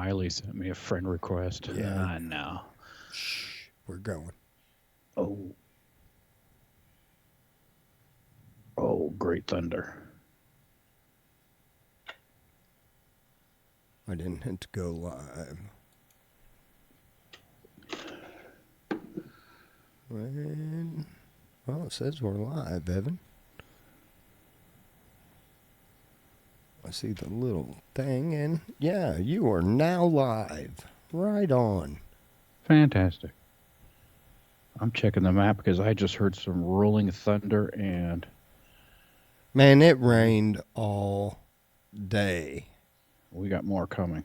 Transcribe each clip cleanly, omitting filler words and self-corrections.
Miley sent me a friend request. Yeah. I know. Shh, we're going. Oh, oh, great thunder. I didn't have to go live. Well, it says we're live, Evan. I see the little thing, and yeah, you are now live. Right on. Fantastic. I'm checking the map because I just heard some rolling thunder and... Man, it rained all day. We got more coming.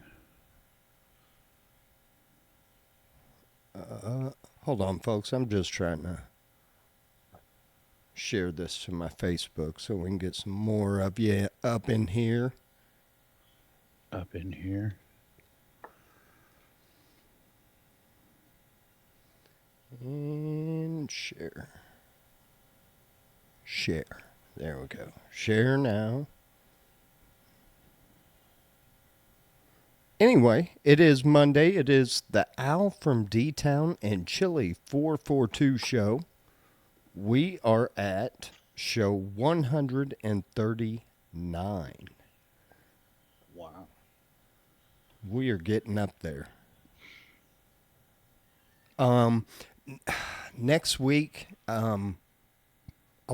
Hold on, folks. I'm just trying to share this to my Facebook so we can get some more of you up in here. Up in here. And share. Share. There we go. Share now. Anyway, it is Monday. It is the Al from Dtown&Chili442 Show. We are at show 139. Wow. We are getting up there. Next week, I'll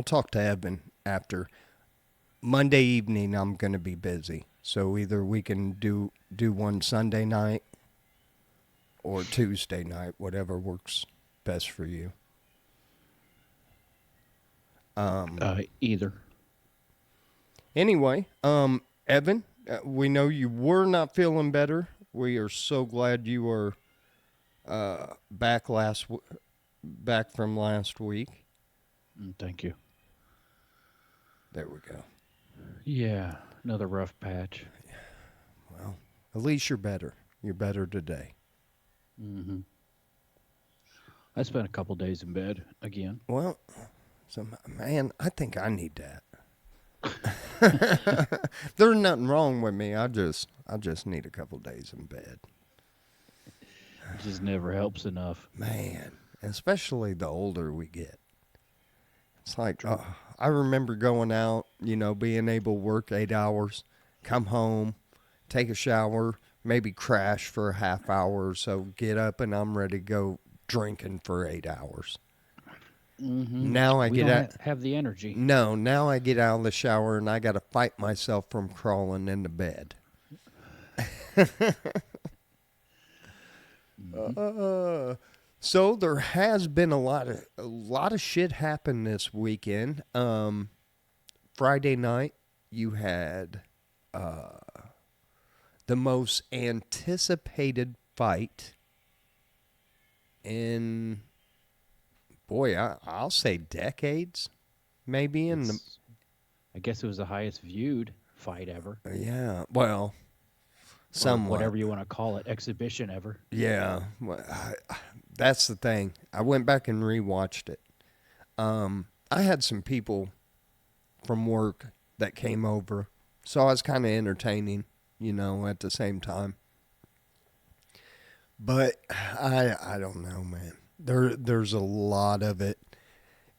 talk to Evan after. Monday evening, I'm going to be busy. So either we can do one Sunday night or Tuesday night, whatever works best for you. Either. Anyway, Evan, we know you were not feeling better. We are so glad you are back from last week. Thank you. There we go. Yeah, another rough patch. Well, at least you're better. You're better today. Mm-hmm. I spent a couple days in bed again. Well, so man, I think I need that. There's nothing wrong with me. I just need a couple days in bed. It just never helps enough. Man, especially the older we get. It's like, I remember going out, being able to work 8 hours, come home, take a shower, maybe crash for a half hour or so, get up, and I'm ready to go drinking for 8 hours. Mm-hmm. Now I have the energy. No, now I get out of the shower and I got to fight myself from crawling into bed. So there has been a lot of shit happen this weekend. Friday night you had the most anticipated fight in, boy, I'll say decades, maybe. I guess it was the highest viewed fight ever. Yeah, well, somewhat. Whatever you want to call it, exhibition ever. Yeah, well, that's the thing. I went back and rewatched it. I had some people from work that came over, so I was kind of entertaining, at the same time. But I don't know, man. There's a lot of it.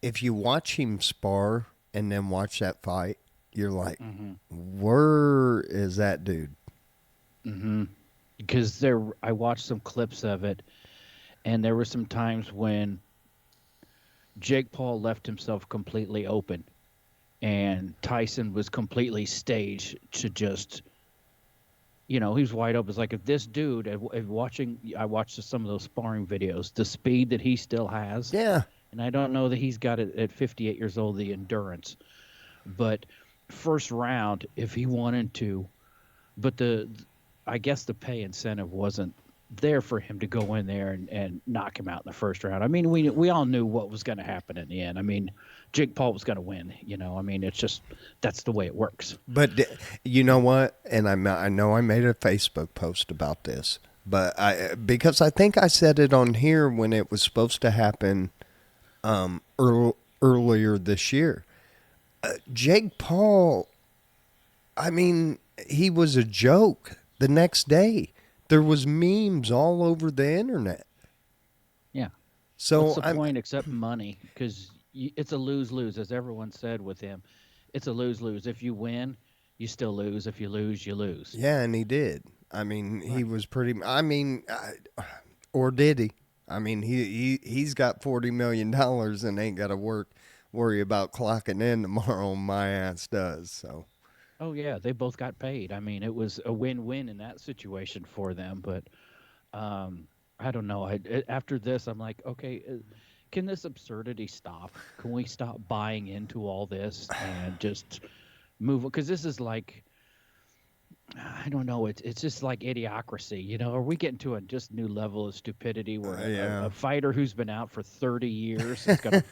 If you watch him spar and then watch that fight, you're like, where is that dude? Mm-hmm. Because I watched some clips of it, and there were some times when Jake Paul left himself completely open, and Tyson was completely staged to just, he was wide open. It's like, if this dude, I watched some of those sparring videos, the speed that he still has. Yeah. And I don't know that he's got it at 58 years old, the endurance. But first round, if he wanted to, but I guess the pay incentive wasn't there for him to go in there and knock him out in the first round. I mean, we all knew what was going to happen in the end. I mean, Jake Paul was going to win. I mean, it's just, that's the way it works. But you know what? And I know I made a Facebook post about this, but because I think I said it on here when it was supposed to happen earlier this year. Jake Paul, I mean, he was a joke the next day. There was memes all over the internet. Yeah. What's So the I'm point except money? Because it's a lose lose, as everyone said with him. It's a lose lose. If you win, you still lose. If you lose, you lose. yeah, and he did. I mean, he Right. was pretty. I mean, or did he? I mean, he's got $40 million and ain't got to worry about clocking in tomorrow. My ass does. So Oh yeah, they both got paid. I mean, it was a win-win in that situation for them. But um, I don't know. After this, I'm like, okay, can this absurdity stop? Can we stop buying into all this and just move? Because this is like, I don't know. It's just like idiocracy. Are we getting to a just new level of stupidity where yeah, a fighter who's been out for 30 years is gonna,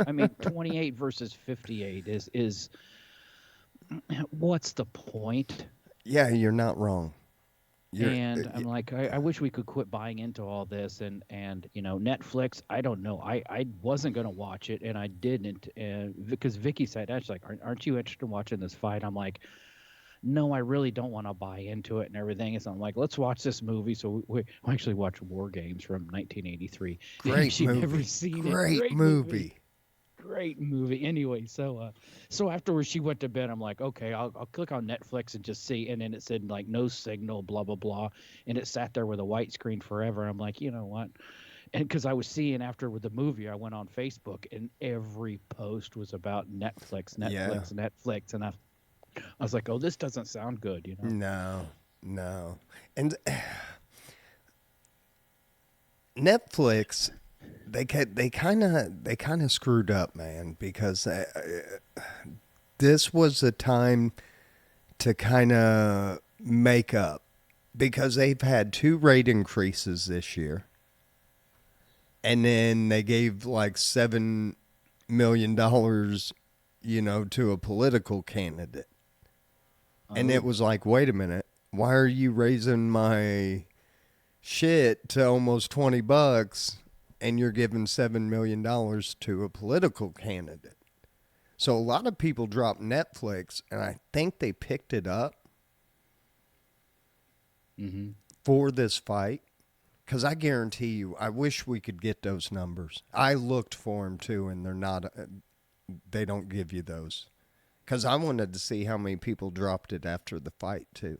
I mean, 28 versus 58 is what's the point? yeah, you're not wrong. You're And I'm like, I wish we could quit buying into all this. And Netflix. I don't know. I wasn't gonna watch it, and I didn't, because Vicky said, "That's like, aren't you interested in watching this fight?" I'm like, no, I really don't want to buy into it and everything. So I'm like, let's watch this movie. So we actually watched War Games from 1983. great She'd never movie. seen it. Great Great movie. movie. Great movie. Anyway, so afterwards she went to bed. I'm like, okay, I'll click on Netflix and just see. And then it said like no signal, blah blah blah, and it sat there with a white screen forever. I'm like, you know what? And because I was seeing after with the movie, I went on Facebook and every post was about Netflix, Yeah. Netflix, Netflix, and I was like, oh, this doesn't sound good. No, no. And Netflix, they kind of screwed up, man, because this was a time to kind of make up because they've had two rate increases this year, and then they gave like $7 million, to a political candidate, and it Oh. was like, wait a minute, why are you raising my shit to almost $20 and you're giving $7 million to a political candidate? So a lot of people dropped Netflix, and I think they picked it up Mm-hmm. for this fight. Because I guarantee you, I wish we could get those numbers. I looked for them too, and they're not. They don't give you those. Because I wanted to see how many people dropped it after the fight too.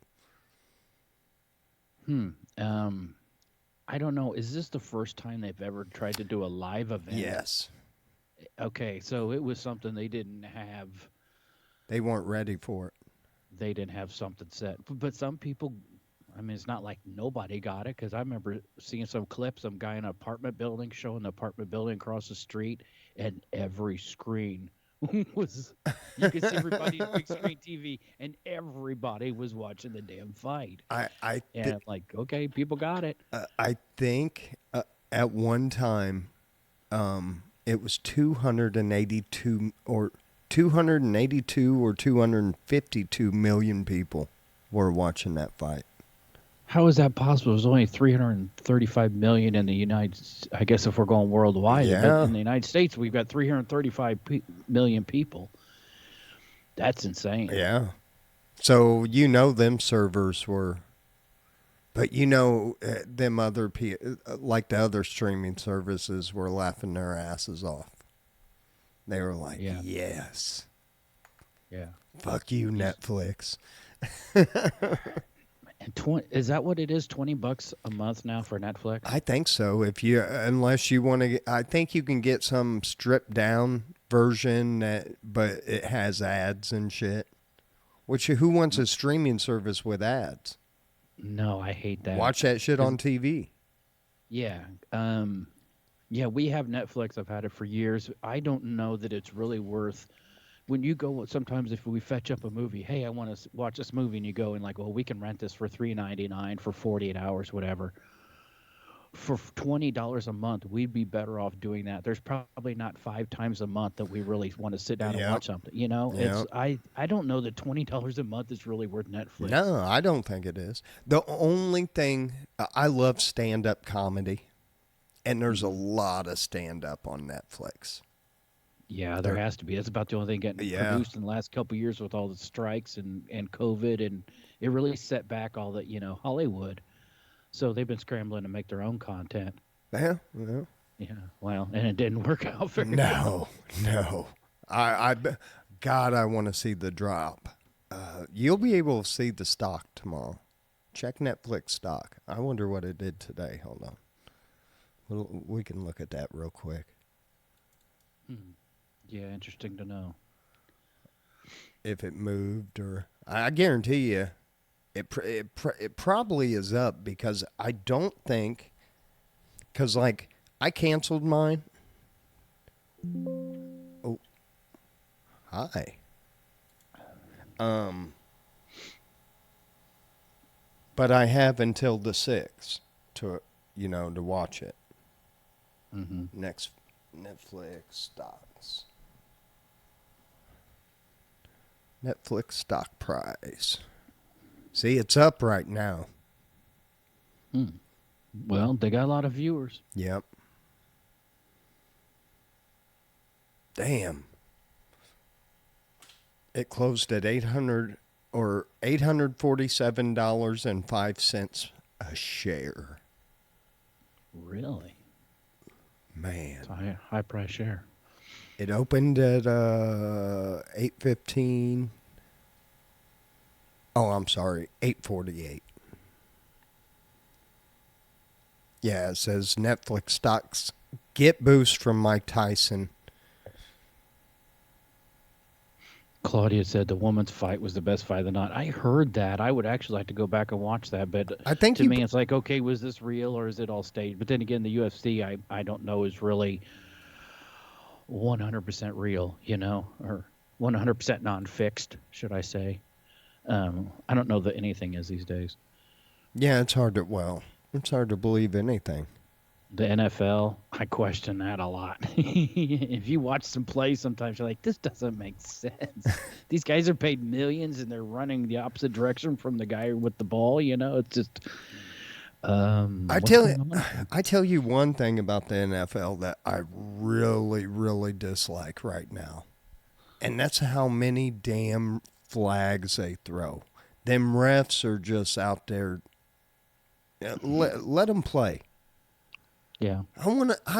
Hmm. Um, I don't know. Is this the first time they've ever tried to do a live event? Yes, Okay, so it was something they didn't have. they weren't ready for it. They didn't have something set. But some people, I mean, it's not like nobody got it, because I remember seeing some clips, some guy in an apartment building showing the apartment building across the street, and every screen was, you could see everybody in big screen TV, and everybody was watching the damn fight. I I And th- I'm like, okay, people got it. I think at one time it was 282 or 252 million people were watching that fight. How is that possible? There's only 335 million in the I guess if we're going worldwide, but Yeah, in the United States, we've got 335 million people. That's insane. yeah. So them servers were, but them like the other streaming services were laughing their asses off. They were like, Yeah. "Yes, Yeah. fuck you, These Netflix." and 20, is that what it is? $20 a month now for Netflix? I think so. Unless you want to, I think you can get some stripped down version but it has ads and shit. Which who wants a streaming service with ads? No, I hate that. Watch that shit 'Cause- on TV. yeah. Yeah, we have Netflix. I've had it for years. I don't know that it's really worth, when you go, sometimes if we fetch up a movie, hey, I want to watch this movie, and you go and like, well, we can rent this for $3.99 for 48 hours, whatever. For $20 a month, we'd be better off doing that. There's probably not 5 times a month that we really want to sit down and Yep. watch something. It's Yep. I don't know that $20 a month is really worth Netflix. No, I don't think it is. The only thing I love stand up comedy, and there's a Mhm. lot of stand up on Netflix. Yeah, there There, has to be. That's about the only thing getting yeah, produced in the last couple of years with all the strikes and COVID, and it really set back all the Hollywood. So they've been scrambling to make their own content. Yeah, well, Yeah, well, and it didn't work out very well. no, no. God, I want to see the drop. You'll be able to see the stock tomorrow. Check Netflix stock. I wonder what it did today. Hold on. We can look at that real quick. Yeah, interesting to know. If it moved, or I guarantee you, it probably is up, because I don't think, because like I canceled mine. Oh, hi. But I have until the 6th to to watch it. Mm-hmm. Next Netflix stocks. Netflix stock price. See, it's up right now. Well, they got a lot of viewers. Yep. Damn. It closed at $847.05 a share. Really? Man. It's a high price share. It opened at 8:15. Oh, I'm sorry, 8:48. Yeah, it says Netflix stocks get boost from Mike Tyson. Claudia said the woman's fight was the best fight of the night. I heard that. I would actually like to go back and watch that, but I think to me, it's like, okay, was this real or is it all staged? But then again, the UFC, I don't know, is really 100% real, or 100% non-fixed, should I say. I don't know that anything is these days. Yeah, it's hard to believe anything. The NFL, I question that a lot. If you watch some plays, sometimes you're like, this doesn't make sense. These guys are paid millions and they're running the opposite direction from the guy with the ball. It's just. I tell you one thing about the NFL that I really, really dislike right now, and that's how many damn flags they throw. Them refs are just out there. Let them play. Yeah. I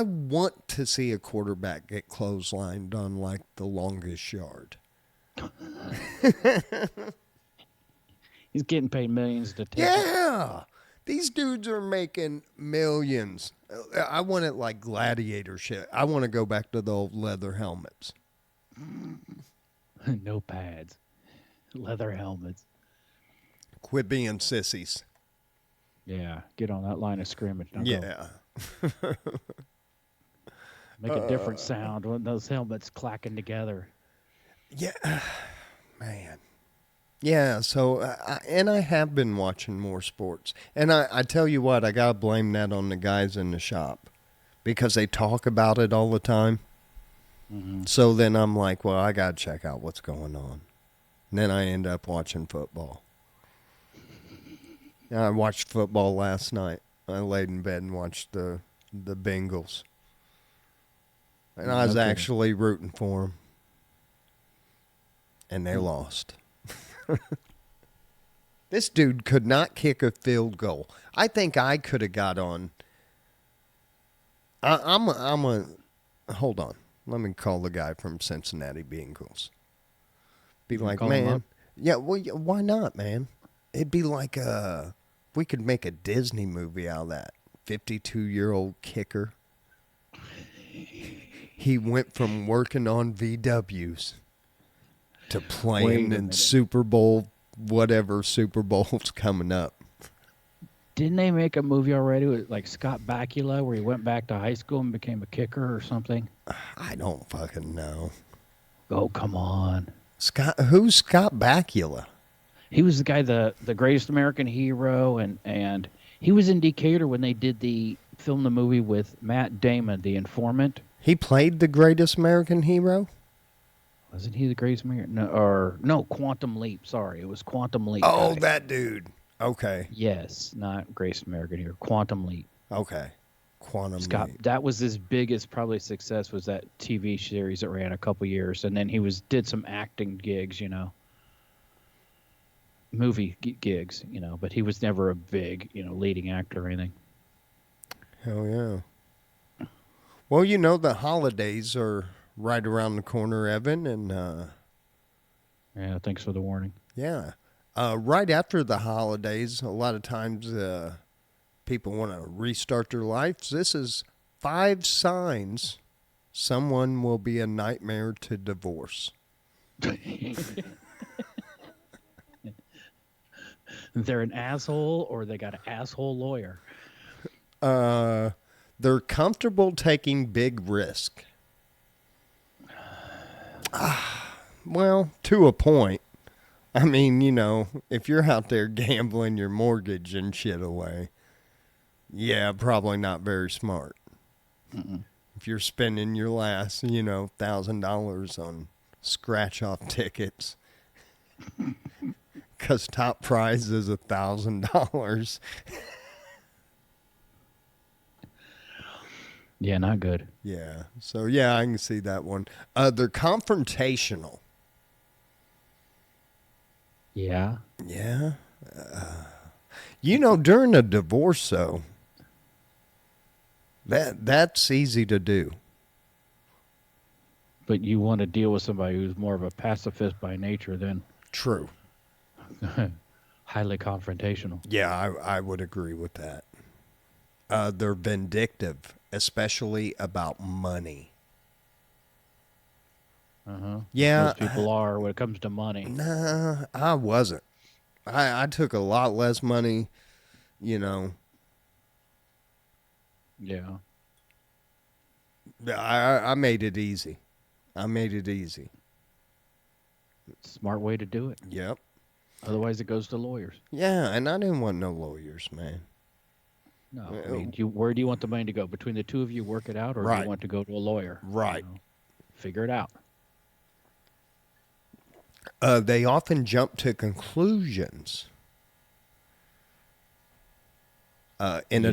want to see a quarterback get clotheslined on like the longest yard. He's getting paid millions to take. Yeah. These dudes are making millions. I want it like gladiator shit. I want to go back to the old leather helmets. No pads. Leather helmets. Quit being sissies. Yeah. Get on that line of scrimmage. Now Yeah. go. Make a different sound when those helmets clacking together. Yeah. Man. Yeah, so, and I have been watching more sports. And I tell you what, I got to blame that on the guys in the shop, because they talk about it all the time. Mm-hmm. So then I'm like, well, I got to check out what's going on. And then I end up watching football. I watched football last night. I laid in bed and watched the Bengals. And I was actually rooting for them. And they lost. This dude could not kick a field goal. I think I could have got on. Hold on. Let me call the guy from Cincinnati Bengals. Be like, man. Yeah, well, why not, man? It'd be like we could make a Disney movie out of that. 52-year-old kicker. He went from working on VWs to playing in Super Bowl, whatever Super Bowl's coming up. Didn't they make a movie already with like Scott Bakula where he went back to high school and became a kicker or something? I don't fucking know. Oh, come on. Who's Scott Bakula? He was the guy, the greatest American hero, and he was in Decatur when they did the movie with Matt Damon, The Informant. He played the greatest American hero? Wasn't he the greatest American? No, Quantum Leap. Sorry, it was Quantum Leap. Oh, that dude. Okay. Yes, not greatest American hero. Quantum Leap. Okay. Leap. That was his biggest probably success, was that TV series that ran a couple years, and then he did some acting gigs, movie gigs, but he was never a big, leading actor or anything. Hell yeah. Well, the holidays are right around the corner, Evan, and Yeah, thanks for the warning. yeah. Right after the holidays, a lot of times people want to restart their lives. This is 5 signs someone will be a nightmare to divorce. They're an asshole or they got an asshole lawyer. They're comfortable taking big risk. Well, to a point. I mean, if you're out there gambling your mortgage and shit away, yeah, probably not very smart. Mm-mm. If you're spending your last, $1,000 on scratch-off tickets, because top prize is $1,000. Yeah, not good. Yeah. So yeah, I can see that one. They're confrontational. Yeah. Yeah. During a divorce, though, that's easy to do. But you want to deal with somebody who's more of a pacifist by nature than True. highly confrontational. Yeah, I would agree with that. They're vindictive, especially about money. Yeah. Most people are when it comes to money. Nah, I wasn't. I took a lot less money, Yeah. I made it easy. Smart way to do it. Yep. Otherwise, it goes to lawyers. Yeah, and I didn't want no lawyers, man. No, I mean, where do you want the money to go? Between the two of you, work it out, or do you want to go to a lawyer? Right. Figure it out. They often jump to conclusions. In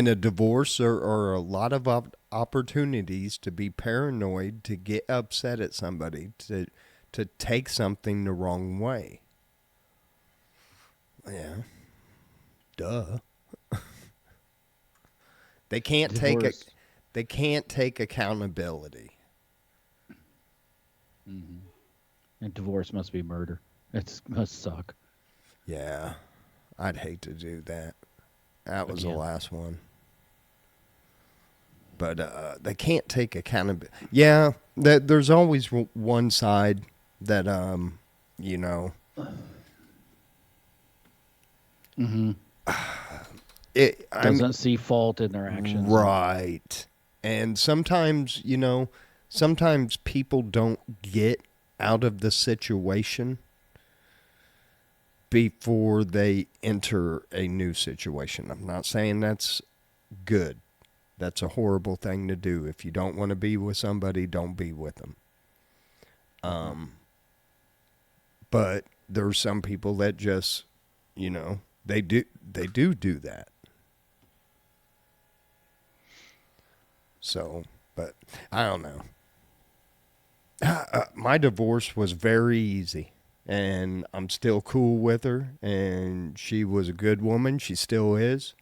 a divorce, there are a lot of opportunities to be paranoid, to get upset at somebody, to take something the wrong way. Yeah. Duh. They can't take accountability. Mm-hmm. And divorce must be murder. It must suck. Yeah. I'd hate to do that. That was the last one. But they can't take accountability. Yeah, there's always one side that, Mm-hmm. Doesn't see fault in their actions. Right. And sometimes, sometimes people don't get out of the situation before they enter a new situation. I'm not saying that's good. That's a horrible thing to do. If you don't want to be with somebody, don't be with them. But there's some people that just, they do that. So, but I don't know. My divorce was very easy, and I'm still cool with her, and she was a good woman. She still is.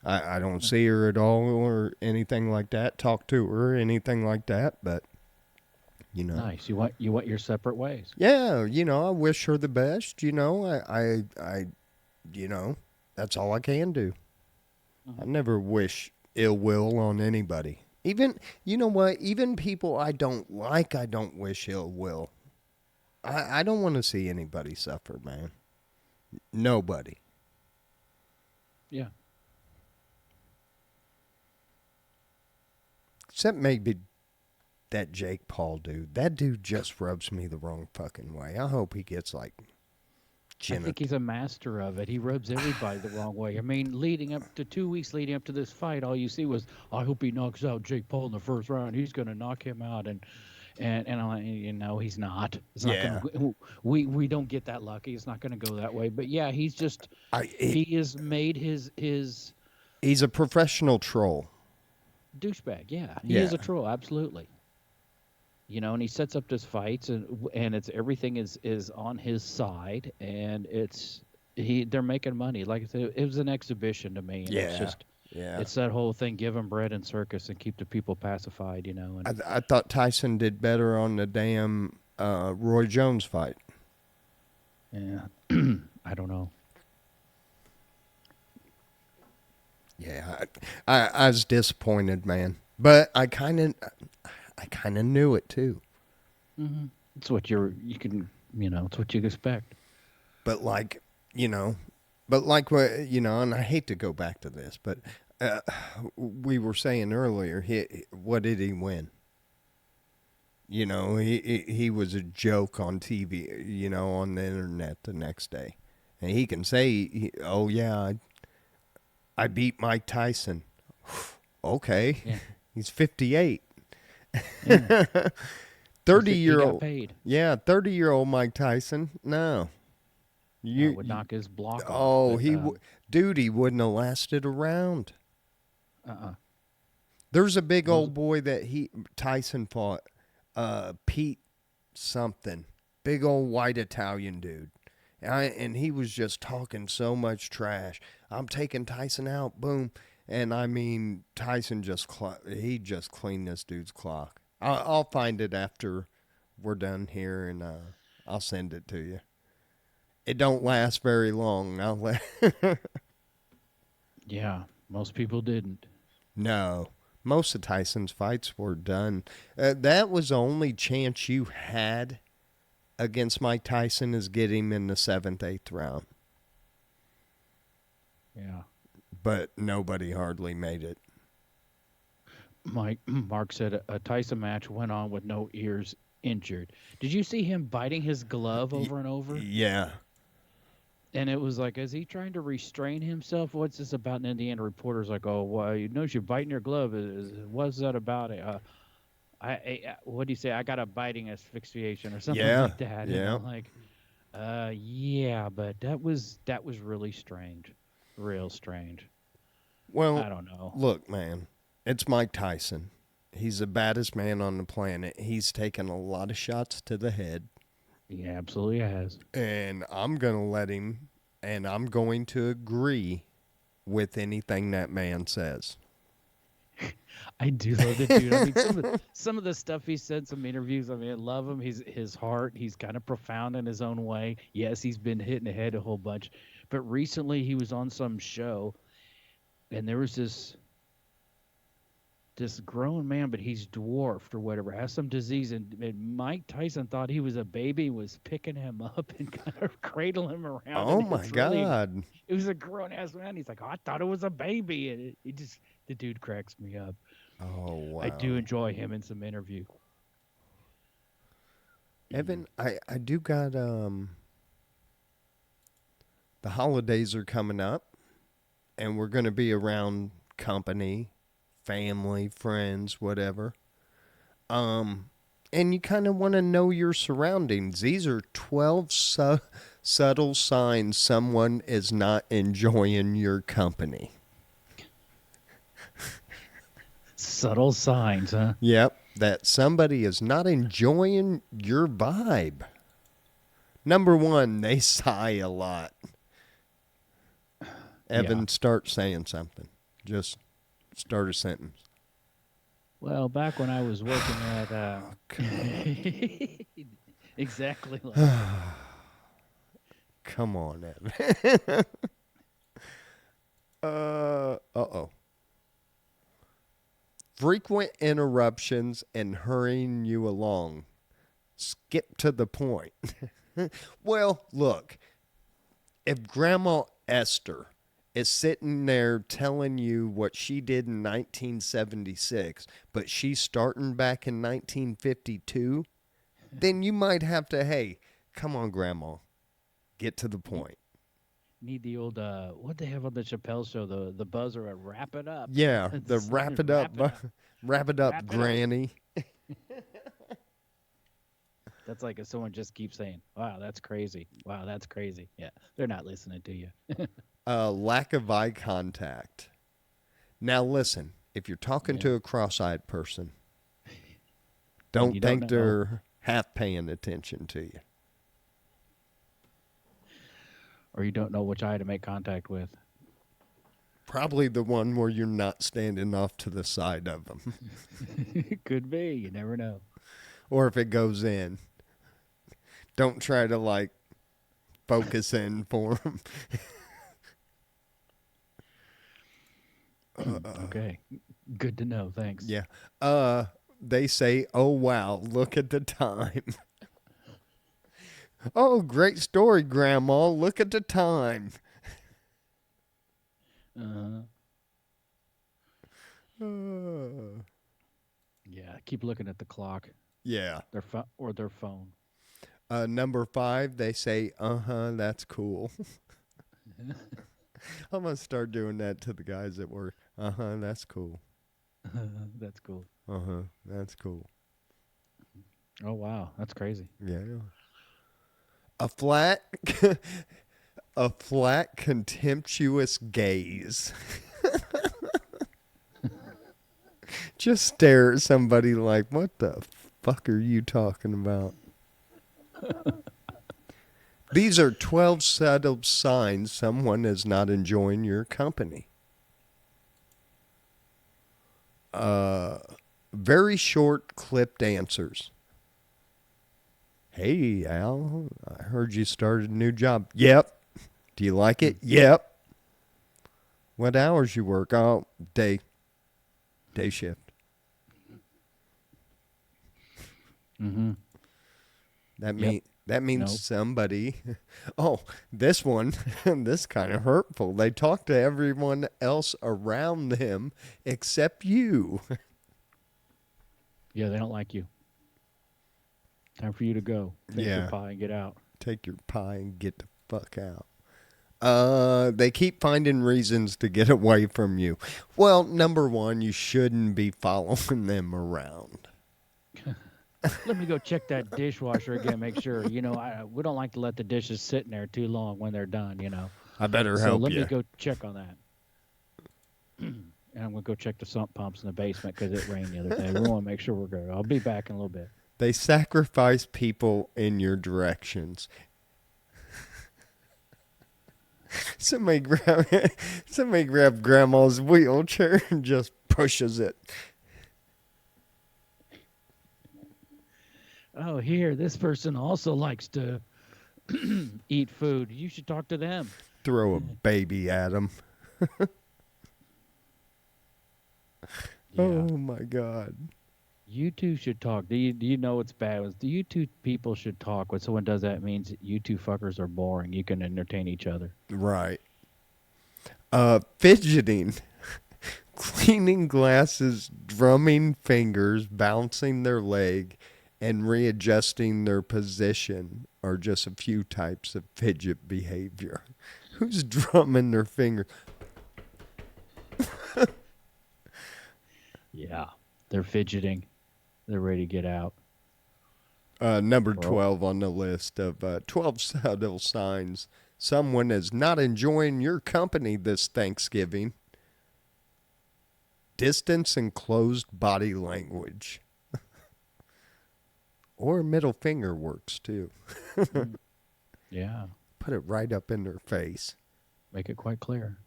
I don't see her at all or anything like that, talk to her or anything like that, but, Nice. You want your separate ways. Yeah, I wish her the best, I that's all I can do. Mm-hmm. I never wish ill will on anybody. Even, even people I don't like, I don't wish ill will. I don't want to see anybody suffer, man. Nobody. Yeah. Except maybe that Jake Paul dude. That dude just rubs me the wrong fucking way. I hope he gets I think he's a master of it. He rubs everybody the wrong way. I mean, leading up to 2 weeks leading up to this fight, all you see was, I hope he knocks out Jake Paul in the first round. He's going to knock him out. And I'm like, he's not. It's not gonna, we don't get that lucky. It's not going to go that way. But yeah, he's just, he has made his. He's a professional troll. Douchebag, yeah. He is a troll, absolutely. And he sets up this fights, and it's everything is on his side, and they're making money. Like I said, it was an exhibition to me, and it's Yeah. just Yeah. it's that whole thing: give them bread and circus, and keep the people pacified. And I thought Tyson did better on the damn Roy Jones fight. yeah, I don't know. Yeah, I was disappointed, man. But I kind of knew it too. It's what you can, it's what you expect. But you know, but like what and I hate to go back to this, but uh, we were saying earlier, what did he win? He was a joke on TV, on the internet the next day, and he can say, "Oh yeah, I beat Mike Tyson." Okay, Yeah, he's 58. yeah. 30 He year got old, paid. yeah, 30-year-old Mike Tyson. No, Would you knock his block off, oh, but dude, he wouldn't have lasted around. uh-uh. There's a big Those, old boy that Tyson fought, Pete something, big old white Italian dude, and he was just talking so much trash. I'm taking Tyson out, boom, and I mean Tyson he just cleaned this dude's clock. I'll find it after we're done here, and I'll send it to you. It don't last very long. yeah, most people didn't. No. Most of Tyson's fights were done. That was the only chance you had against Mike Tyson is get him in the seventh, eighth round. Yeah. But nobody hardly made it. Mark said a Tyson match went on with no ears injured. Did you see him biting his glove Y- over and over? yeah. And it was like, is he trying to restrain himself? What's this about? And then the reporter's like, oh, well, you're biting your glove. What's that about? What do you say? I got a biting asphyxiation or something Yeah. like that. And Yeah. I'm like, yeah, but that was really strange, real strange. Well, I don't know. look, man. It's Mike Tyson. He's the baddest man on the planet. He's taken a lot of shots to the head. He absolutely has. And I'm going to let him, and I'm going to agree with anything that man says. I do love the dude. I mean, some of the stuff he said, some interviews. I mean, I love him. His heart. He's kind of profound in his own way. Yes, he's been hit in the head a whole bunch, but recently he was on some show, and there was this grown man, but he's dwarfed or whatever, has some disease, and Mike Tyson thought he was a baby, was picking him up and kind of cradling him around, Oh and my God. it was a grown ass man. He's like, oh, I thought it was a baby, and the dude cracks me up. Oh I do wow. enjoy him in some interview. Evan, I do got the holidays are coming up and we're going to be around company, family, friends, whatever. Um and you kind of want to know your surroundings. These are 12 subtle signs someone is not enjoying your company. Subtle signs, huh? Yep, that somebody is not enjoying your vibe. Number 1, they sigh a lot. Yeah. Evan, start saying something. Just start a sentence. Well, back when I was working at Come exactly like on. that. Come on, Evan. Uh-oh. Frequent interruptions and hurrying you along. Skip to the point. Well, look, if Grandma Esther is sitting there telling you what she did in 1976, but she's starting back in 1952, then you might have to, hey, come on, Grandma, get to the Ne- point. Need the old what they have on the Chappelle show, the buzzer at wrap it up. Yeah, the It's wrap it up, wrap it up. wrap it up, Wrap it up. Granny. That's like if someone just keeps saying, "Wow, that's crazy. Wow, that's crazy." Yeah, they're not listening to you. Lack of eye contact. Now, listen, if you're talking Yeah. to a cross eyed person, and Don't you don't think know. they're half paying attention to you. Or you don't know which eye to make contact with. Probably the one where you're not standing off to the side of them. Could be. You never know. Or if it goes in, don't try to like focus in for them. Okay. Good to know. Thanks. Yeah. They say, "Oh wow, look at the time." Oh, great story, Grandma. Look at the time. Uh, Uh, yeah. Keep looking at the clock. yeah. Their phone. Number 5, they say, that's cool. I'm going to start doing that to the guys at work. That's cool. That's cool. That's cool. Oh wow, that's crazy. Yeah. A flat, a flat, contemptuous gaze. Just stare at somebody like, what the fuck are you talking about? These are 12 subtle signs someone is not enjoying your company. Very short, clipped answers. Hey, Al, I heard you started a new job. Yep. Do you like it? Yep. What hours you work? Oh, day shift. Mm-hmm. That Yep. means Nope. somebody. Oh, this one, this kind of hurtful. They talk to everyone else around them except you. Yeah, they don't like you. Time for you to go. Finish your Yeah. pie and get out. Take your pie and get the fuck out. They keep finding reasons to get away from you. Well, number one, you shouldn't be following them around. Let me go check that dishwasher again. Make sure. We don't like to let the dishes sit in there too long when they're done. I better So help let me you. go check on that. And I'm gonna go check the sump pumps in the basement because it rained the other day. We want to make sure we're good. I'll be back in a little bit. They sacrifice people in your directions. Somebody grab grandma's wheelchair and just pushes it. Oh, here, this person also likes to eat food. You should talk to them. Throw a baby at him. Yeah. Oh my God. You two should talk. Do you know what's bad? You two people should talk. When someone does that, it means you two fuckers are boring. You can entertain each other. Right. Fidgeting. Cleaning glasses, drumming fingers, bouncing their leg, and readjusting their position are just a few types of fidget behavior. Who's drumming their finger? Yeah. They're fidgeting. They're ready to get out. Number Well- 12 on the list of 12 subtle signs someone is not enjoying your company this Thanksgiving. Distance and closed body language. Or middle finger works too. Yeah. Put it right up in their face. Make it quite clear.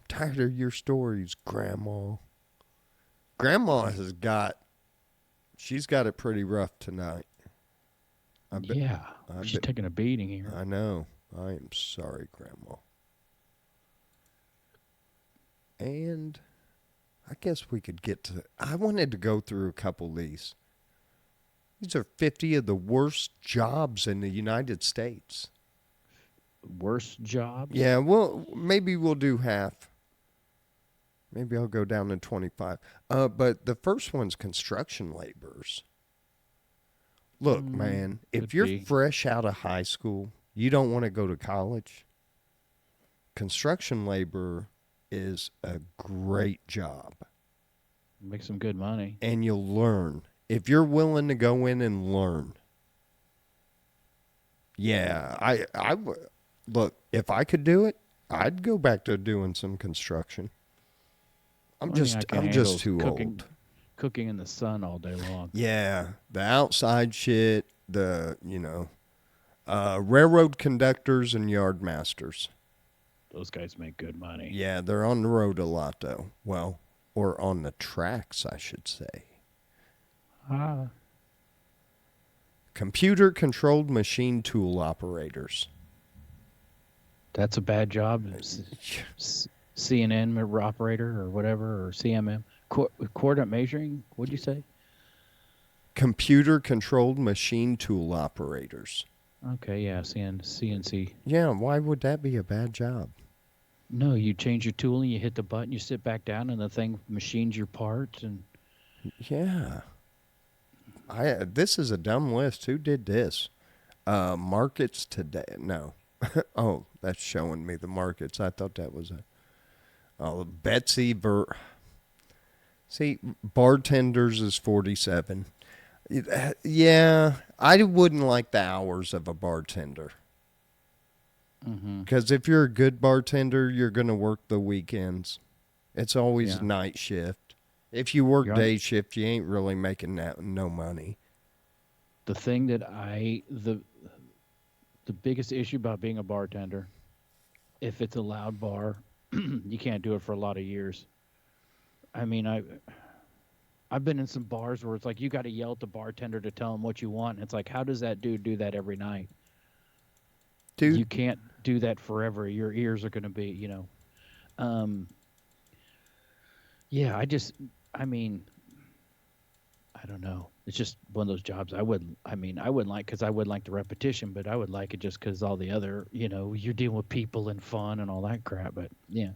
Tired of your stories, Grandma. Grandma she's got it pretty rough tonight. Yeah. She's taking a beating here. I know. I am sorry, Grandma. And I guess we could get to... I wanted to go through a couple of these. These are 50 of the worst jobs in the United States. Worst jobs? Yeah, well, maybe we'll do half. Maybe I'll go down to 25. But the first one's construction laborers. Look, man, if could you're be. fresh out of high school, you don't want to go to college, construction labor is a great job. Make some good money. And you'll learn. If you're willing to go in and learn. Yeah, look, if I could do it, I'd go back to doing some construction. I'm Only thing I can I'm handle just is too cooking. old. cooking in the sun all day long. Yeah, the outside shit, railroad conductors and yard masters. Those guys make good money. Yeah, they're on the road a lot, though. Well, or on the tracks, I should say. Ah, Computer controlled machine tool operators. that's a bad job. CNN operator or whatever, or CMM. Coordinate measuring. What'd you say? Computer controlled machine tool operators. Okay, yeah, CNC. Yeah, why would that be a bad job? No, you change your tool and you hit the button, you sit back down, and the thing machines your parts. And Yeah. This is a dumb list. Who did this? Markets today. No. Oh, that's showing me the markets. I thought that was Betsy See, bartenders is 47. Yeah, I wouldn't like the hours of a bartender. Because if you're a good bartender, you're going to work the weekends. It's always night shift. If you work day shift, you ain't really making no money. The thing that the biggest issue about being a bartender, if it's a loud bar, you can't do it for a lot of years. I mean, I've been in some bars where it's like you got to yell at the bartender to tell him what you want. And it's like, how does that dude do that every night? Dude, you can't do that forever. Your ears are going to be, yeah. I mean, I don't know. It's just one of those jobs I wouldn't like, because I would like the repetition, but I would like it just because all the other, you're dealing with people and fun and all that crap. But yeah.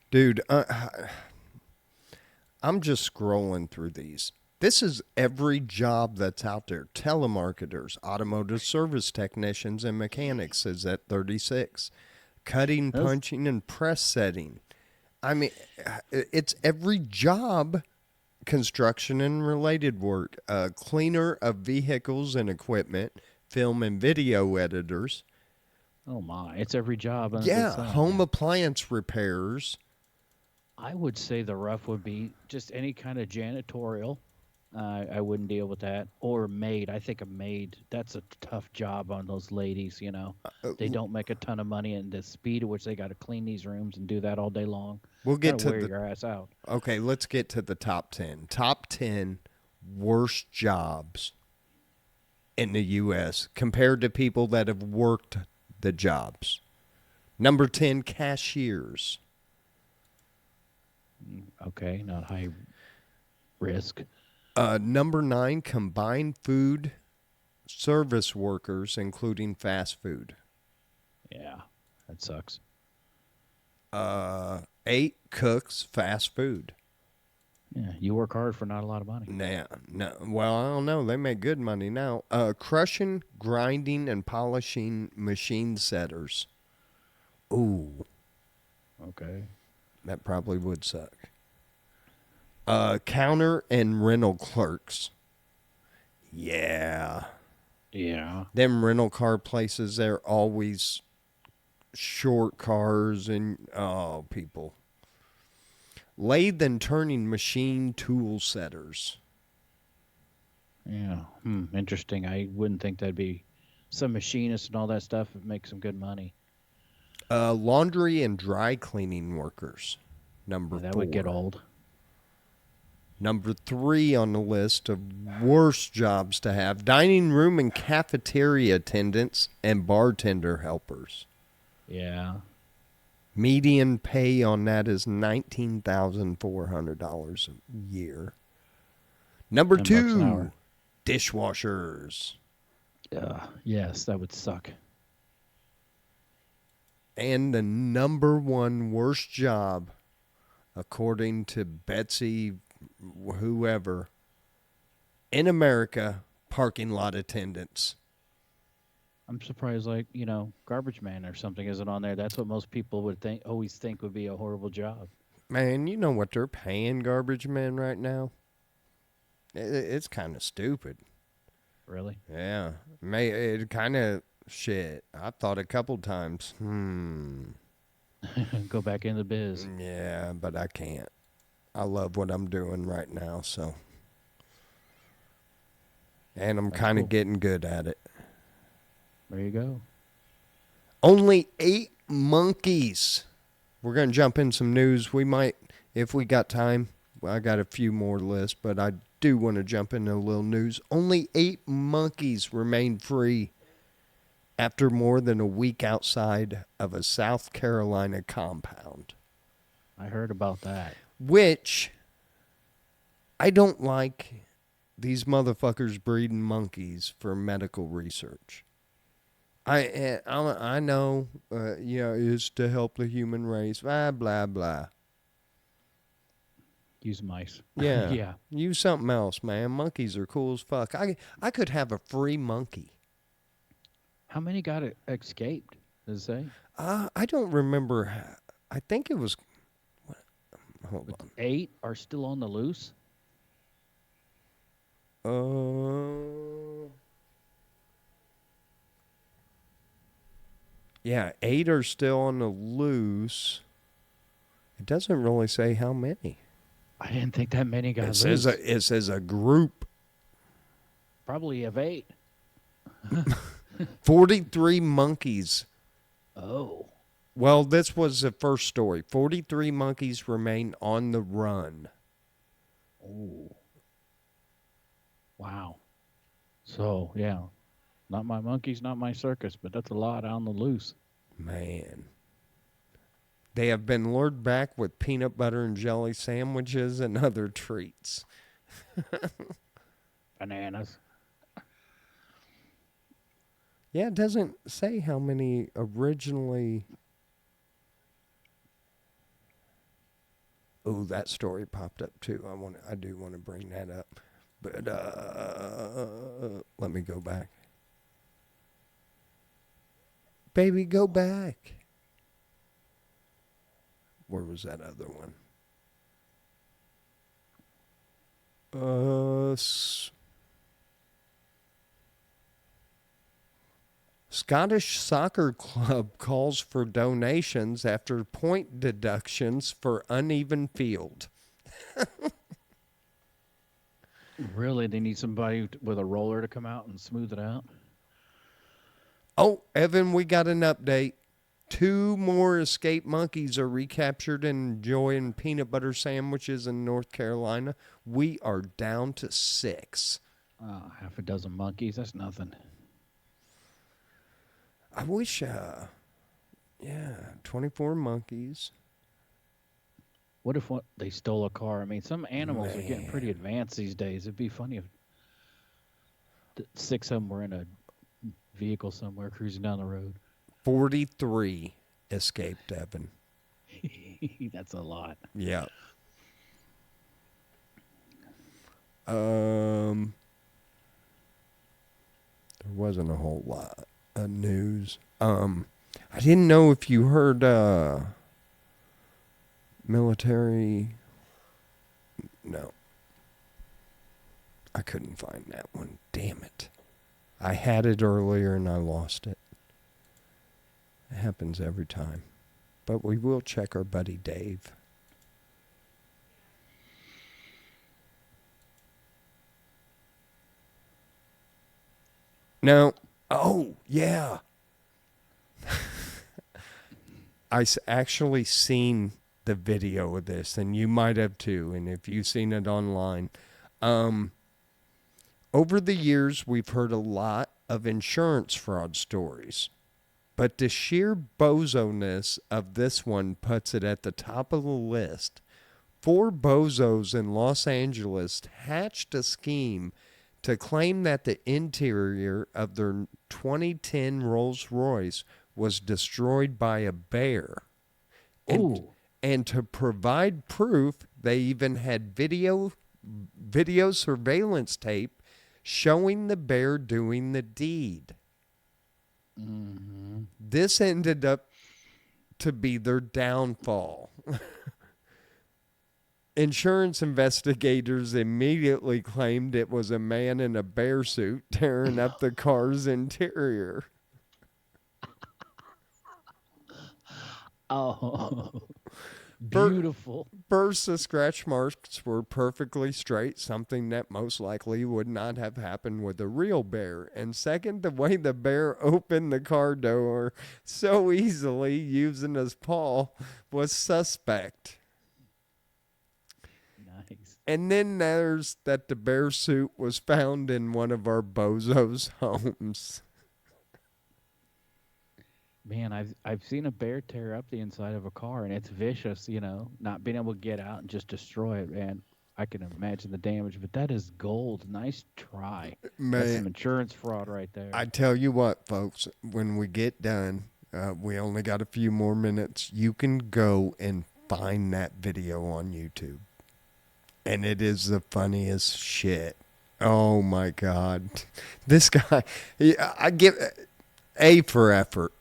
Dude, I'm just scrolling through these. This is every job that's out there. Telemarketers, automotive service technicians, and mechanics is at 36. Cutting, punching, and press setting. I mean, it's every job. Construction and related work. Cleaner of vehicles and equipment. Film and video editors. Oh my, it's every job. Yeah, home appliance repairers. I would say the rough would be just any kind of janitorial. I wouldn't deal with that. Or maid. I think a maid, that's a tough job on those ladies, They don't make a ton of money, and the speed at which they got to clean these rooms and do that all day long. We'll get to wear your ass out. Okay, let's get to the top 10. Top 10 worst jobs in the U.S. compared to people that have worked the jobs. Number 10, cashiers. Okay, not high risk. Number 9, combined food service workers, including fast food. Yeah, that sucks. 8, cooks, fast food. Yeah, you work hard for not a lot of money. Nah, no. Well, I don't know. They make good money now. Crushing, grinding, and polishing machine setters. Ooh. Okay. That probably would suck. Counter and rental clerks. Yeah. Yeah. Them rental car places, they're always short cars and, people. Lathe and turning machine tool setters. Yeah. Interesting. I wouldn't think that'd be some machinists and all that stuff would make some good money. Laundry and dry cleaning workers. Number 4. That would get old. Number 3 on the list of worst jobs to have: dining room and cafeteria attendants and bartender helpers. Yeah. Median pay on that is $19,400 a year. Number 2, dishwashers. Yes, that would suck. And the number 1 worst job, according to Betsy, whoever, in America, parking lot attendants. I'm surprised, garbage man or something isn't on there. That's what most people would always think would be a horrible job. Man, you know what they're paying garbage men right now? It's kind of stupid. Really? Yeah. It kind of shit. I've thought a couple times, Go back in the biz. Yeah, but I can't. I love what I'm doing right now, so. And I'm That's kind of cool. getting good at it. There you go. Only 8 monkeys. We're going to jump in some news. We might, if we got time, I got a few more lists, but I do want to jump into a little news. Only 8 monkeys remain free after more than a week outside of a South Carolina compound, I heard about that. which I don't like these motherfuckers breeding monkeys for medical research. I know, it's to help the human race, blah, blah, blah. Use mice. Yeah, Yeah. use something else, man. Monkeys are cool as fuck. I could have a free monkey. How many got escaped? Does it say? I don't remember. I think it was. Hold But 8 are still on the loose? on. Yeah, 8 are still on the loose. It doesn't really say how many. I didn't think that many got It loose. says a group. Probably of 8. 43 monkeys. Oh. Well, this was the first story. 43 monkeys remain on the run. Oh. Wow. So, yeah. Not my monkeys, not my circus, but that's a lot on the loose. Man. They have been lured back with peanut butter and jelly sandwiches and other treats. Bananas. Yeah, it doesn't say how many originally. Oh, that story popped up too. I do want to bring that up. But let me go back. Baby, go back. Where was that other one? Scottish soccer club calls for donations after point deductions for uneven field. Really? They need somebody with a roller to come out and smooth it out? Oh, Evan, we got an update. 2 more escaped monkeys are recaptured and enjoying peanut butter sandwiches in North Carolina. We are down to 6. Oh, half a dozen monkeys. That's nothing. I wish, 24 monkeys. What if they stole a car? I mean, some animals are getting pretty Man. advanced these days. It'd be funny if 6 of them were in a vehicle somewhere cruising down the road. 43 escaped, Evan. That's a lot. Yeah. There wasn't a whole lot of news. I didn't know if you heard military. No. I couldn't find that one. Damn it. I had it earlier and I lost it. It happens every time. But we will check our buddy Dave. No. Oh, yeah. Actually seen the video of this, and you might have too, and if you've seen it online. Over the years, we've heard a lot of insurance fraud stories, but the sheer bozo-ness of this one puts it at the top of the list. 4 bozos in Los Angeles hatched a scheme to claim that the interior of their 2010 Rolls-Royce was destroyed by a bear. Ooh. And to provide proof, they even had video surveillance tape showing the bear doing the deed. Mm-hmm. This ended up to be their downfall. Insurance investigators immediately claimed it was a man in a bear suit tearing up the car's interior. Oh. Beautiful. First, the scratch marks were perfectly straight, something that most likely would not have happened with a real bear. And second, the way the bear opened the car door so easily using his paw was suspect. Nice. And then there's that the bear suit was found in one of our bozos' homes. Man, I've seen a bear tear up the inside of a car, and it's vicious. Not being able to get out and just destroy it. Man, I can imagine the damage, but that is gold. Nice try. That's Man, some insurance fraud right I there. tell you what, folks, when we get done, we only got a few more minutes. You can go and find that video on YouTube. And it is the funniest shit. Oh my God. This guy, I give A for effort.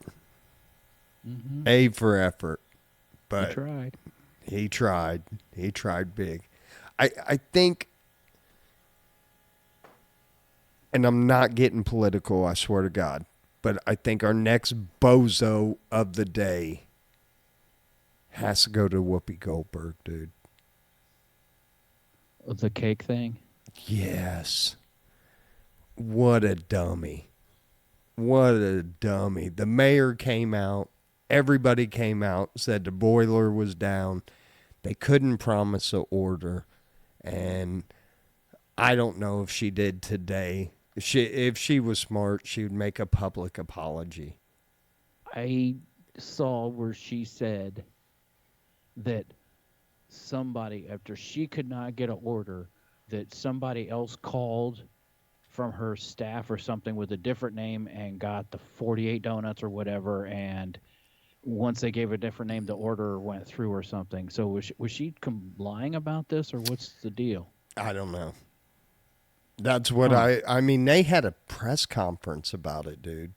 Mm-hmm. A for effort. He But tried. he tried. He tried big. I think, and I'm not getting political, I swear to God, but I think our next bozo of the day has to go to Whoopi Goldberg, dude. The cake thing. Yes. What a dummy. What a dummy. The mayor came out. Everybody came out, said the boiler was down. They couldn't promise an order. And I don't know if she did today. If she was smart, she would make a public apology. I saw where she said that somebody, after she could not get an order, that somebody else called from her staff or something with a different name and got the 48 donuts or whatever. And once they gave a different name, the order went through or something. So was she lying about this, or what's the deal? I don't know. That's what Huh. I mean, they had a press conference about it, dude.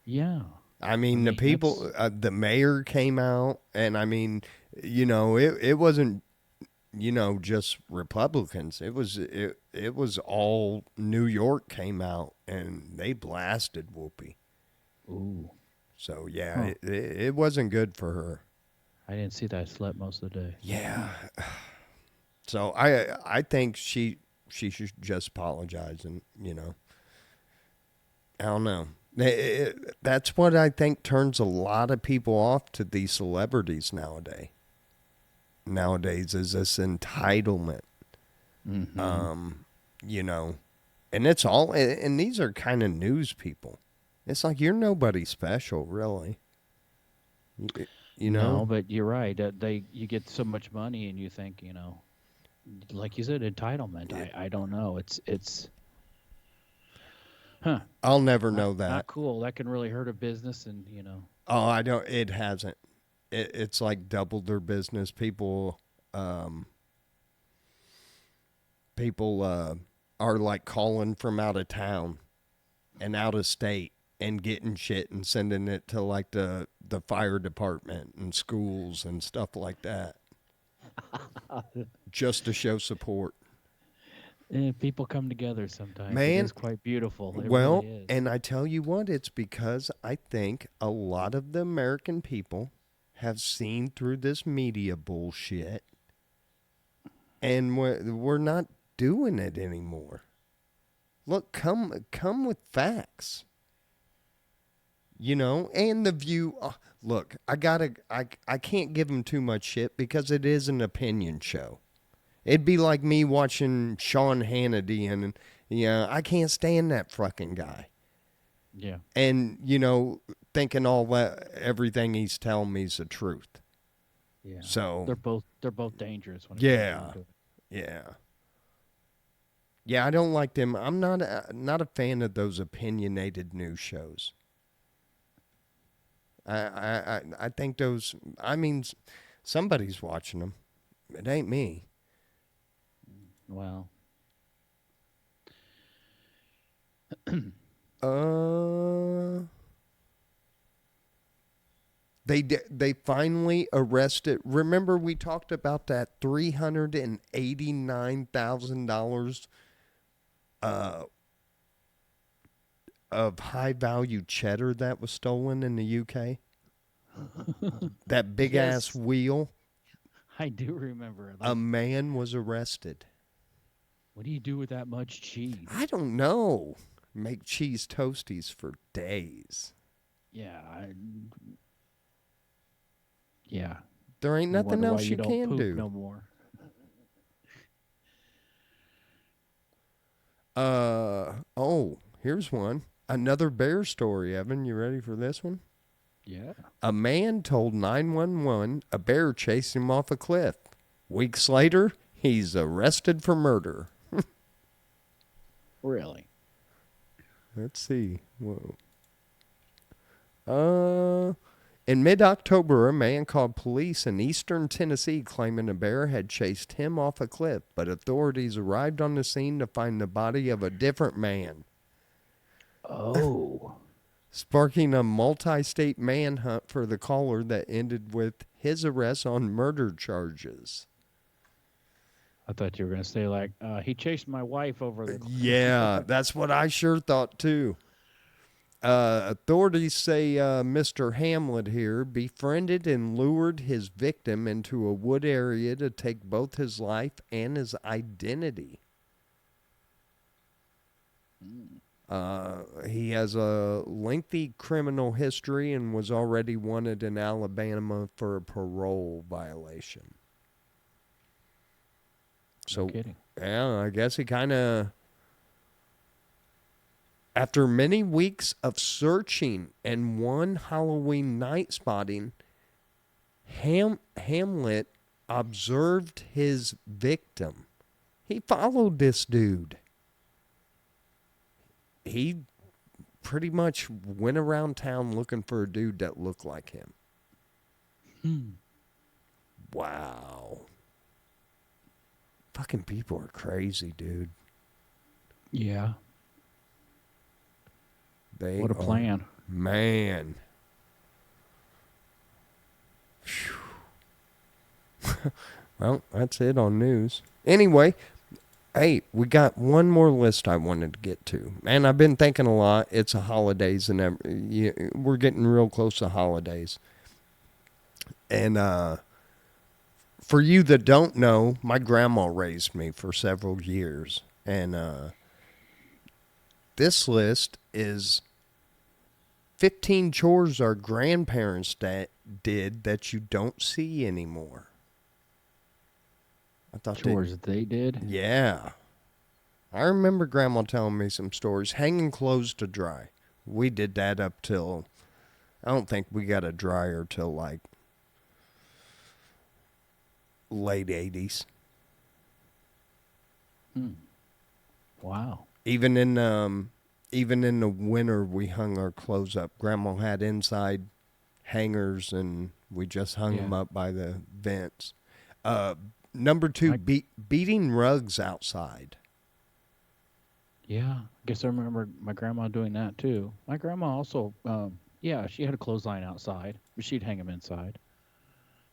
Yeah. I I mean, the mean, people, the mayor came out, and I mean, it wasn't, just Republicans. It was all New York came out, and they blasted Whoopi. ooh. So yeah, Huh. it wasn't good for her. I didn't see that. I slept most of the day. Yeah. So I think she should just apologize, and I don't know. That's what I think turns a lot of people off to these celebrities nowadays. Nowadays is this entitlement, Mm-hmm. um, you know, and it's all, and these are kind of news people. It's like you're nobody special, really. You, you know, No, but you're right. You get so much money, and you think, like you said, entitlement. I don't know. It's huh. I'll never Not know that. not cool. That can really hurt a business, and. Oh, I don't. It hasn't. It's like doubled their business. Um, people are like calling from out of town and out of state and getting shit and sending it to like the fire department and schools and stuff like that just to show support. People come together sometimes. It Man, is quite beautiful. It really well, is. and I tell you what, it's because I think a lot of the American people have seen through this media bullshit and we're not doing it anymore. Look, come with facts. And the view. Look, I can't give them too much shit because it is an opinion show. It'd be like me watching Sean Hannity, and I can't stand that fucking guy. Yeah. And thinking all that everything he's telling me is the truth. Yeah. So They're both dangerous when it comes yeah, down to it. yeah, yeah. I don't like them. I'm not a fan of those opinionated news shows. I think those. I mean, somebody's watching them. It ain't me. Well, Uh, they finally arrested. Remember we talked about that $389,000 uh of high value cheddar that was stolen in the UK. That big ass yes. wheel. I do remember. A Like, man was arrested. what do you do with that much cheese? I don't know. Make cheese toasties for days. Yeah, yeah. There ain't You nothing wonder why else you you don't can poop do. no more. Here's one. Another bear story, Evan. You ready for this one? Yeah. A man told 911 a bear chased him off a cliff. Weeks later, he's arrested for murder. Really? Let's see. Whoa. In mid-October, a man called police in eastern Tennessee claiming a bear had chased him off a cliff, but authorities arrived on the scene to find the body of a different man, Oh. sparking a multi-state manhunt for the caller that ended with his arrest on murder charges. I thought you were going to say, like, he chased my wife over the cliff. Yeah, that's what I sure thought too. Authorities say Mr. Hamlet here befriended and lured his victim into a wood area to take both his life and his identity. He has a lengthy criminal history and was already wanted in Alabama for a parole violation. No So, kidding. yeah, I guess he kind of, after many weeks of searching and one Halloween night spotting, Hamlet observed his victim. He followed this dude. He pretty much went around town looking for a dude that looked like him. Wow. Fucking people are crazy, dude. Yeah. They What a are, plan. man. Well, that's it on news. Anyway, hey, we got one more list I wanted to get to. Man, I've been thinking a lot. It's the holidays and we're getting real close to holidays. And for you that don't know, my grandma raised me for several years. And this list is 15 chores our grandparents did that you don't see anymore. I thought Chores that they did. yeah. I remember Grandma telling me some stories. Hanging clothes to dry. We did that up till, I don't think we got a dryer till like late 80s. Wow. Even in the winter, we hung our clothes up. Grandma had inside hangers, and we just hung them up by the vents. Number two, beating rugs outside. Yeah. I guess I remember my grandma doing that too. My grandma also, she had a clothesline outside, but she'd hang them inside.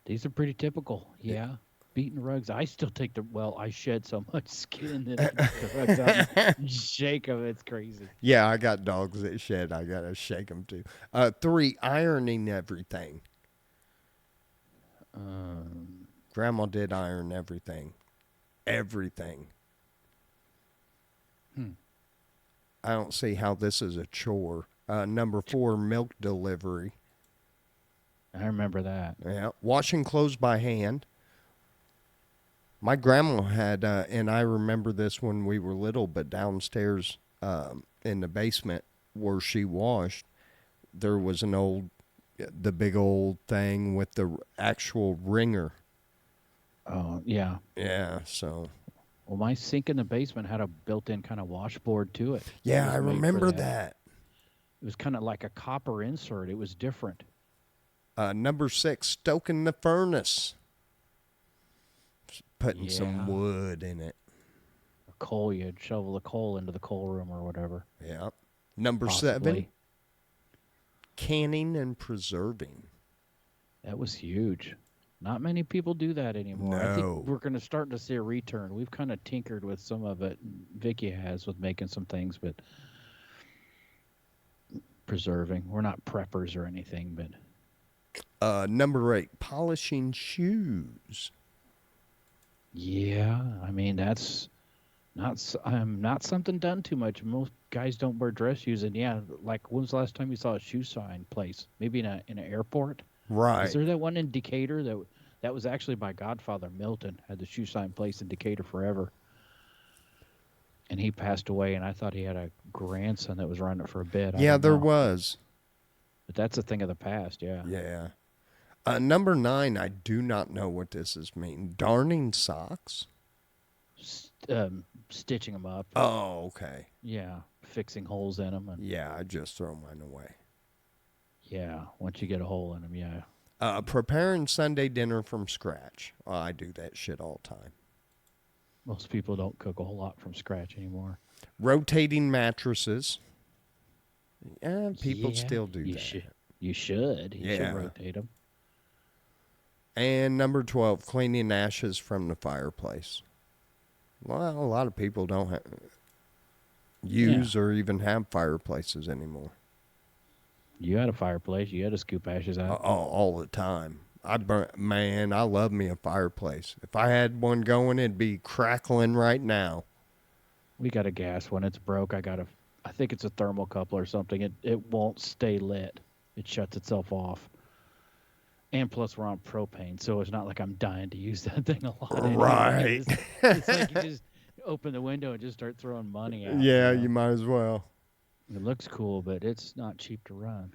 These are pretty typical. Yeah. Beating rugs. I still take I shed so much skin that I take the rugs out and shake them. It's crazy. Yeah, I got dogs that shed. I got to shake them too. Three, ironing everything. Grandma did iron everything. Everything. I don't see how this is a chore. Number four, milk delivery. I remember that. Yeah. Washing clothes by hand. My grandma had, and I remember this when we were little, but downstairs in the basement where she washed, there was the big old thing with the actual wringer. Oh, yeah. Yeah, so. Well, my sink in the basement had a built-in kind of washboard to it. Yeah, I remember that. It was kind of like a copper insert. It was different. Number six, stoking the furnace. Putting some wood in it. A coal, you'd shovel the coal into the coal room or whatever. Yeah. Number seven, canning and preserving. That was huge. Not many people do that anymore. No. I think we're going to start to see a return. We've kind of tinkered with some of it. Vicky has with making some things, but preserving. We're not preppers or anything, but. Number eight, polishing shoes. Yeah, I mean that's not something done too much. Most guys don't wear dress shoes, and yeah, like when's the last time you saw a shoe sign place? Maybe in an airport. Is Right. there that one in Decatur that was actually my godfather Milton had the shoe sign place in Decatur forever, and he passed away, and I thought he had a grandson that was running it for a bit. I Yeah, don't there know, was. but that's a thing of the past. Yeah, Yeah. Number 9, I do not know what this is mean. Darning socks? Stitching them up. Oh, okay. Yeah, fixing holes in them, and Yeah, I just throw mine away. yeah, once you get a hole in them, yeah. Preparing Sunday dinner from scratch. Oh, I do that shit all the time. Most people don't cook a whole lot from scratch anymore. Rotating mattresses. Yeah, people Yeah, still do you that. should. You should. You should Yeah. rotate them. And number 12, cleaning ashes from the fireplace. Well, a lot of people don't Yeah. use or even have fireplaces anymore. You had a fireplace. You had to scoop ashes Oh, out. all the time. Man, I love me a fireplace. If I had one going, it'd be crackling right now. We got a gas one. It's broke. I think it's a thermocouple or something. It won't stay lit. It shuts itself off. And plus, we're on propane, so it's not like I'm dying to use that thing a lot. Right. Anyways, it's like you just open the window and just start throwing money out. Yeah, you might as well. It looks cool, but it's not cheap to run.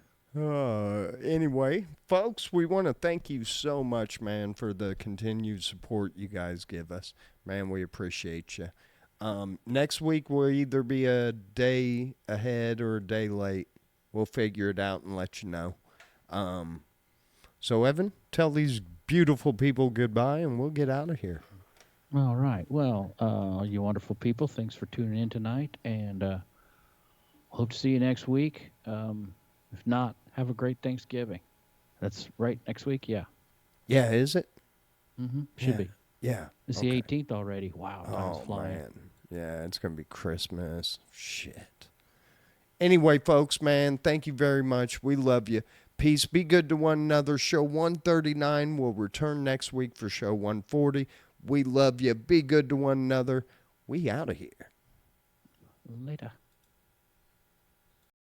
Anyway, folks, we want to thank you so much, man, for the continued support you guys give us. Man, we appreciate you. Next week will either be a day ahead or a day late. We'll figure it out and let you know. So, Evan, tell these beautiful people goodbye and we'll get out of here. All right. Well, you wonderful people, thanks for tuning in tonight, and hope to see you next week. If not, have a great Thanksgiving. That's right, next week? Yeah. Yeah, is it? Should be. Yeah. It's okay. the 18th already. Wow, time's flying. Man. Yeah, it's going to be Christmas. Shit. Anyway, folks, man, thank you very much. We love you. Peace. Be good to one another. Show 139 will return next week for show 140. We love you. Be good to one another. We out of here. Later.